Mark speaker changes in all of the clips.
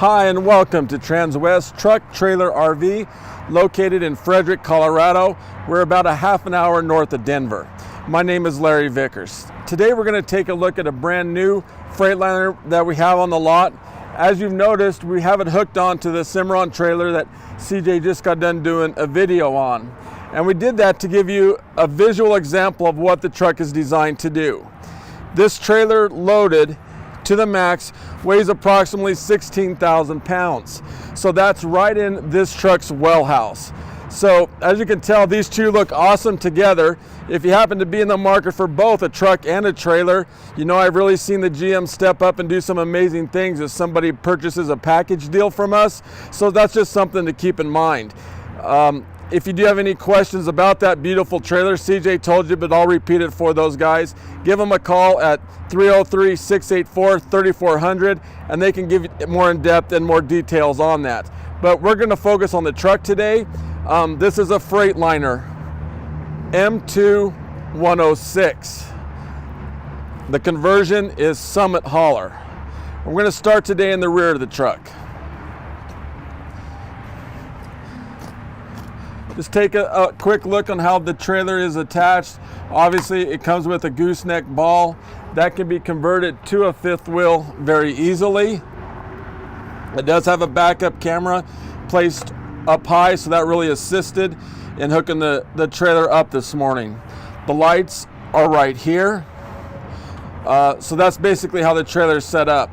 Speaker 1: Hi and welcome to Transwest Truck Trailer RV, located in Frederick, Colorado. We're about a half an hour north of Denver. My name is Larry Vickers. Today we're going to take a look at a brand new Freightliner that we have on the lot. As you've noticed, we have it hooked onto the Cimarron trailer that CJ just got done doing a video on. And we did that to give you a visual example of what the truck is designed to do. This trailer loaded to the max weighs approximately 16,000 pounds. So that's right in this truck's well house. So as you can tell, these two look awesome together. If you happen to be in the market for both a truck and a trailer, you know I've really seen the GM step up and do some amazing things as somebody purchases a package deal from us. So that's just something to keep in mind. If you do have any questions about that beautiful trailer, CJ told you, but I'll repeat it for those guys. Give them a call at 303-684-3400, and they can give you more in depth and more details on that. But we're going to focus on the truck today. This is a Freightliner M2-106. The conversion is Summit Hauler. We're going to start today in the rear of the truck. Just take a quick look on how the trailer is attached. Obviously, it comes with a gooseneck ball that can be converted to a fifth wheel very easily. It does have a backup camera placed up high, so that really assisted in hooking the trailer up this morning. The lights are right here. So that's basically how the trailer is set up.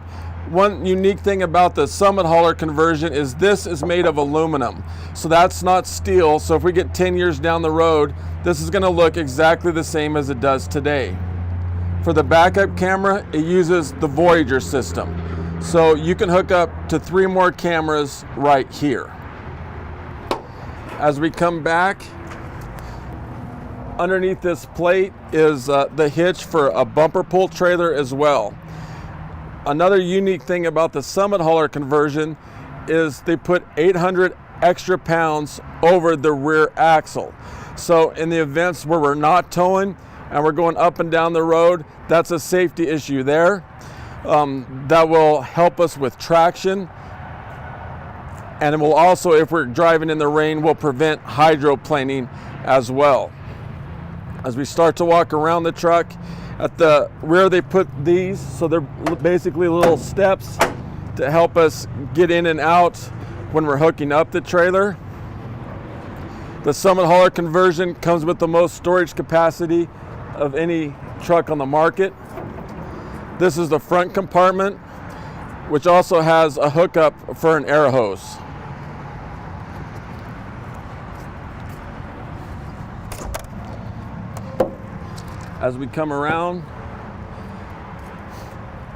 Speaker 1: One unique thing about the Summit Hauler conversion is this is made of aluminum. So that's not steel. So if we get 10 years down the road, this is going to look exactly the same as it does today. For the backup camera, it uses the Voyager system. So you can hook up to 3 more cameras right here. As we come back, underneath this plate is the hitch for a bumper pull trailer as well. Another unique thing about the Summit Hauler conversion is they put 800 extra pounds over the rear axle. So in the events where we're not towing and we're going up and down the road, that's a safety issue there. That will help us with traction. And it will also, if we're driving in the rain, will prevent hydroplaning as well. As we start to walk around the truck, at the rear they put these, so they're basically little steps to help us get in and out when we're hooking up the trailer. The Summit Hauler conversion comes with the most storage capacity of any truck on the market. This is the front compartment, which also has a hookup for an air hose. As we come around,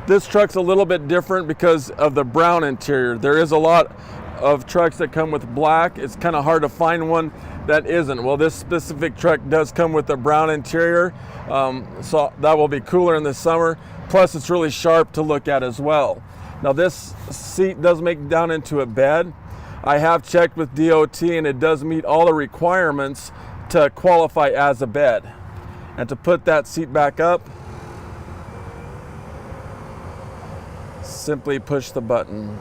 Speaker 1: this truck's a little bit different because of the brown interior. There is a lot of trucks that come with black. It's kind of hard to find one that isn't. Well, this specific truck does come with a brown interior, so that will be cooler in the summer. Plus, it's really sharp to look at as well. Now, this seat does make down into a bed. I have checked with DOT, and it does meet all the requirements to qualify as a bed. And to put that seat back up, simply push the button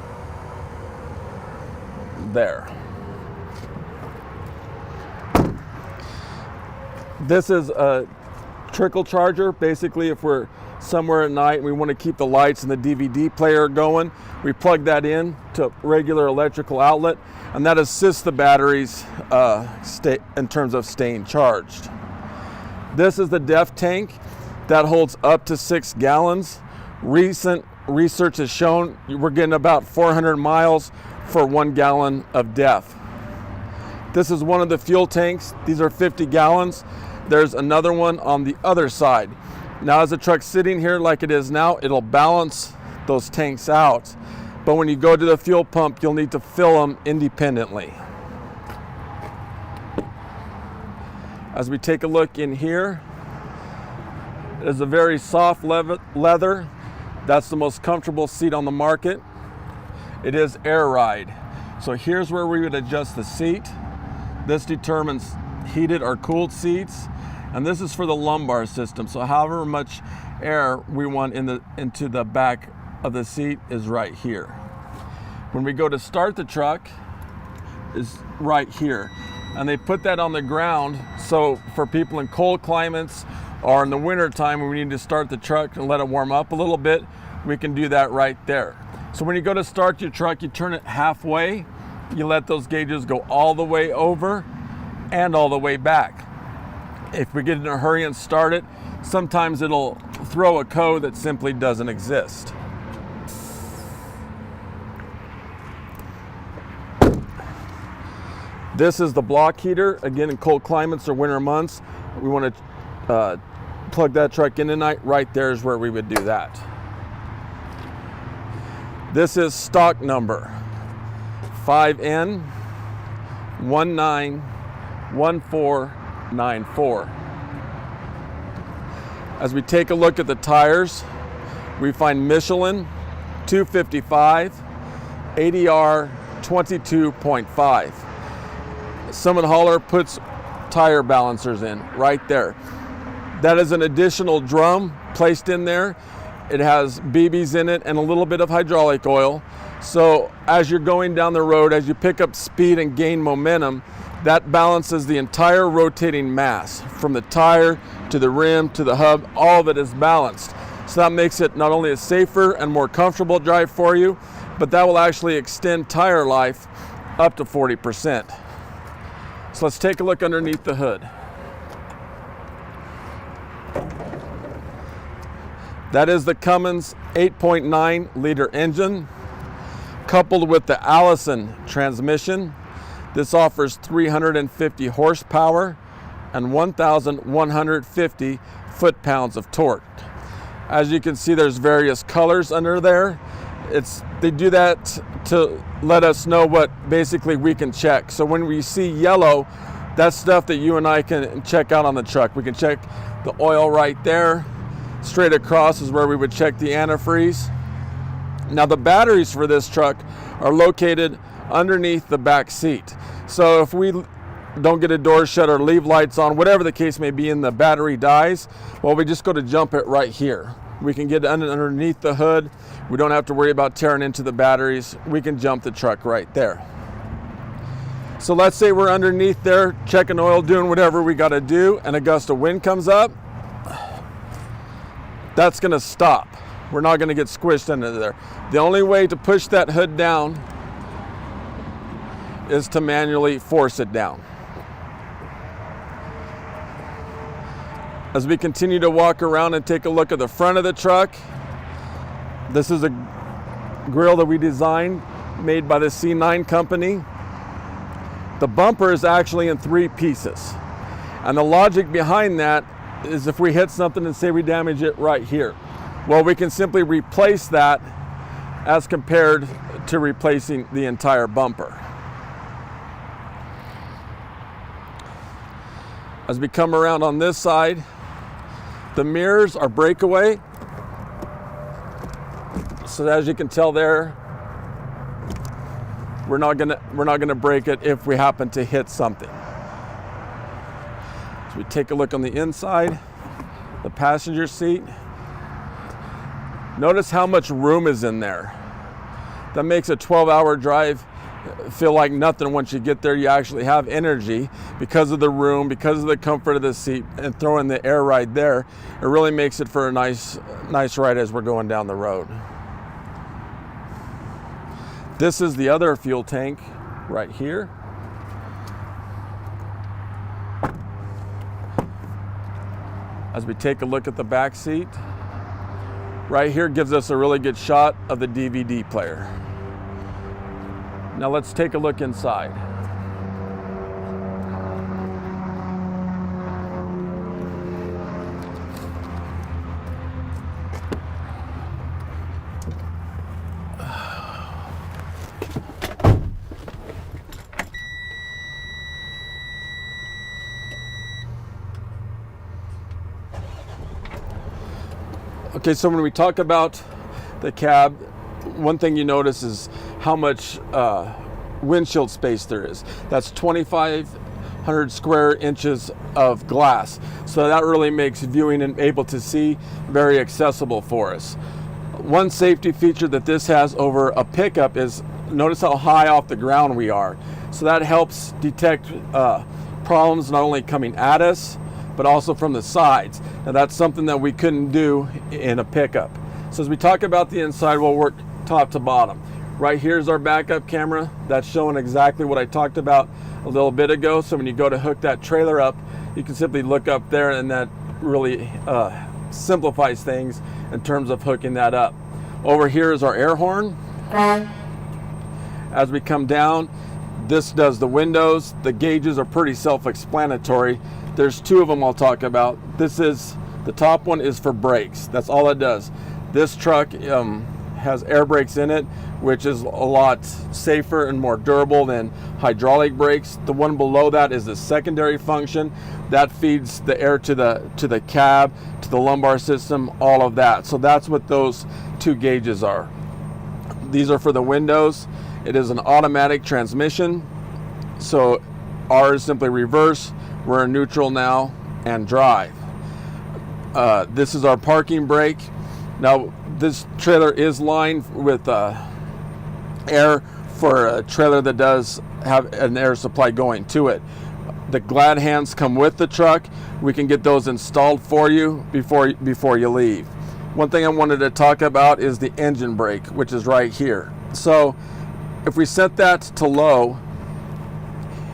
Speaker 1: there. This is a trickle charger. Basically, if we're somewhere at night and we want to keep the lights and the DVD player going, we plug that in to a regular electrical outlet, and that assists the batteries in terms of staying charged. This is the DEF tank that holds up to 6 gallons. Recent research has shown we're getting about 400 miles for 1 gallon of DEF. This is one of the fuel tanks. These are 50 gallons. There's another one on the other side. Now, as the truck's sitting here like it is now, it'll balance those tanks out. But when you go to the fuel pump, you'll need to fill them independently. As we take a look in here, it is a very soft leather. That's the most comfortable seat on the market. It is air ride. So here's where we would adjust the seat. This determines heated or cooled seats. And this is for the lumbar system. So however much air we want into the back of the seat is right here. When we go to start the truck, is right here. And they put that on the ground, so for people in cold climates or in the winter time when we need to start the truck and let it warm up a little bit, we can do that right there. So when you go to start your truck, you turn it halfway, you let those gauges go all the way over and all the way back. If we get in a hurry and start it, sometimes it'll throw a code that simply doesn't exist. This is the block heater. Again, in cold climates or winter months, we want to plug that truck in tonight. Right there is where we would do that. This is stock number 5N191494. As we take a look at the tires, we find Michelin 255, ADR 22.5. Summit Hauler puts tire balancers in right there. That is an additional drum placed in there. It has BBs in it and a little bit of hydraulic oil. So as you're going down the road, as you pick up speed and gain momentum, that balances the entire rotating mass from the tire to the rim to the hub. All of it is balanced. So that makes it not only a safer and more comfortable drive for you, but that will actually extend tire life up to 40%. So let's take a look underneath the hood. That is the Cummins 8.9 liter engine coupled with the Allison transmission. This offers 350 horsepower and 1,150 foot-pounds of torque. As you can see, there's various colors under there. They do that to let us know what basically we can check. So when we see yellow, that's stuff that you and I can check out on the truck. We can check the oil right there. Straight across is where we would check the antifreeze. Now the batteries for this truck are located underneath the back seat. So if we don't get a door shut or leave lights on, whatever the case may be, and the battery dies, well, we just go to jump it right here. We can get underneath the hood. We don't have to worry about tearing into the batteries. We can jump the truck right there. So let's say we're underneath there, checking oil, doing whatever we got to do, and a gust of wind comes up. That's going to stop. We're not going to get squished under there. The only way to push that hood down is to manually force it down. As we continue to walk around and take a look at the front of the truck, this is a grill that we designed, made by the C9 company. The bumper is actually in 3 pieces. And the logic behind that is if we hit something and say we damage it right here, well, we can simply replace that as compared to replacing the entire bumper. As we come around on this side, the mirrors are breakaway. So as you can tell there, we're not gonna break it if we happen to hit something. So we take a look on the inside, the passenger seat. Notice how much room is in there. That makes a 12-hour drive feel like nothing. Once you get there, you actually have energy because of the room, because of the comfort of the seat, and throwing the air ride there. It really makes it for a nice ride as we're going down the road. This is the other fuel tank right here. As we take a look at the back seat, right here gives us a really good shot of the DVD player. Now let's take a look inside. Okay, so when we talk about the cab, one thing you notice is how much windshield space there is. That's 2,500 square inches of glass. So that really makes viewing and able to see very accessible for us. One safety feature that this has over a pickup is Notice how high off the ground we are. So that helps detect problems not only coming at us, but also from the sides. Now that's something that we couldn't do in a pickup. So as we talk about the inside, we'll work top to bottom. Right here is our backup camera. That's showing exactly what I talked about a little bit ago. So when you go to hook that trailer up, you can simply look up there, and that really simplifies things in terms of hooking that up. Over here is our air horn. As we come down, this does the windows. The gauges are pretty self-explanatory. There's two of them I'll talk about. The top one is for brakes. That's all it does. This truck has air brakes in it, which is a lot safer and more durable than hydraulic brakes. The one below that is the secondary function. That feeds the air to the cab, to the lumbar system, all of that. So that's what those two gauges are. These are for the windows. It is an automatic transmission. So ours simply reverse. We're in neutral now and drive. This is our parking brake. Now this trailer is lined with air for a trailer that does have an air supply going to it. The glad hands come with the truck. We can get those installed for you before you leave. One thing I wanted to talk about is the engine brake, which is right here. So if we set that to low,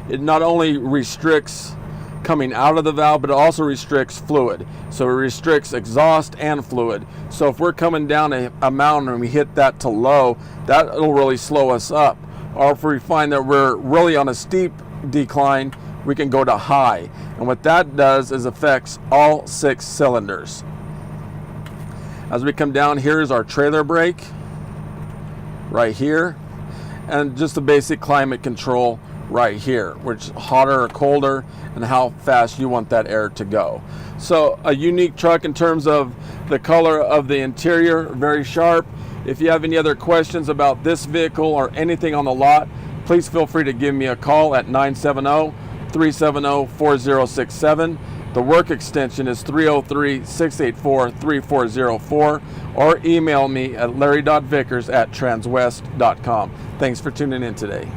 Speaker 1: it not only restricts coming out of the valve, but it also restricts fluid. So it restricts exhaust and fluid. So if we're coming down a mountain and we hit that to low, that'll really slow us up. Or if we find that we're really on a steep decline, we can go to high. And what that does is affects all 6 cylinders. As we come down, here's our trailer brake right here, and just the basic climate control right here, which is hotter or colder and how fast you want that air to go. So a unique truck in terms of the color of the interior, very sharp. If you have any other questions about this vehicle or anything on the lot, please feel free to give me a call at 970-370-4067. The work extension is 303-684-3404, or email me at larry.vickers@transwest.com. Thanks for tuning in today.